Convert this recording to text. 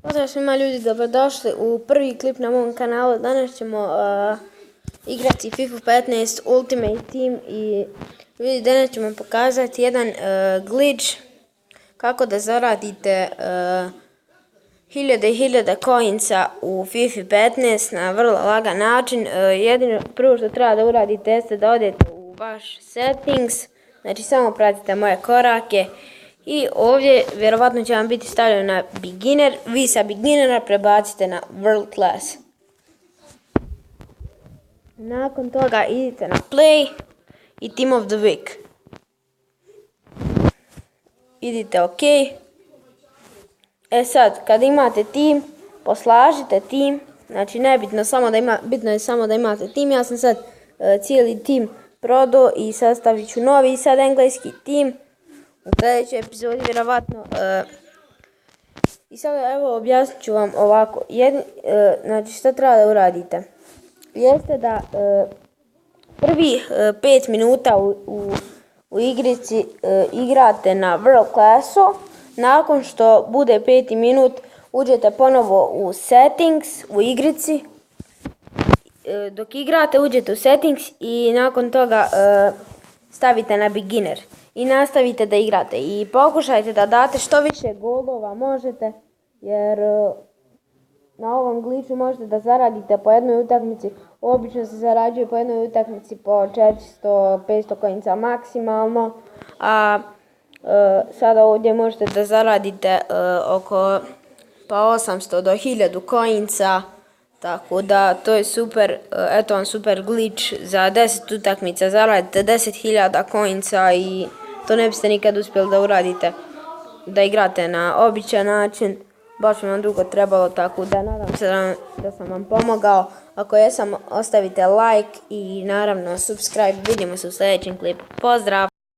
Pozdrav svima ljudi, dobrodošli u prvi klip na mom kanalu. Danas ćemo igrati FIFA 15 Ultimate Team i ljudi, danas ćemo pokazati jedan glitch kako da zaradite hiljade i hiljade coinsa u FIFA 15 na vrlo lagan način. Jedino prvo što treba da uradite jeste da odete u vaš settings, znači samo pratite moje korake. I ovdje vjerovatno će vam biti stavljeno na beginner, vi sa beginnera prebacite na world class. Nakon toga idite na play i team of the week. Idite ok. Sad kad imate tim, poslažite tim, znači nebitno, bitno je samo da imate tim. Ja sam sad cijeli tim prodao i sastavit ću novi sad engleski tim u sljedećoj epizodi vjerovatno. I sada evo objasnit ću vam ovako. Znači šta treba da uradite? Jeste da prvi 5 minuta u igrici igrate na World Classu. Nakon što bude 5. minut uđete ponovo u settings u igrici. Dok igrate uđete u settings i nakon toga stavite na beginner. I nastavite da igrate i pokušajte da date što više golova možete, jer na ovom glitchu možete da zaradite po jednoj utakmici. Obično se zarađuje po jednoj utakmici po 400-500 coinsa maksimalno, a sada ovdje možete da zaradite oko 800 do 1000 coinsa. Tako da to je super, eto vam super glitch, za 10 utakmica zaradite 10.000 coinsa i to ne biste nikad uspjeli da uradite, da igrate na običan način. Baš mi vam dugo trebalo, tako da nadam se da sam vam pomogao. Ako jesam, ostavite like i naravno subscribe. Vidimo se u sljedećem klipu. Pozdrav!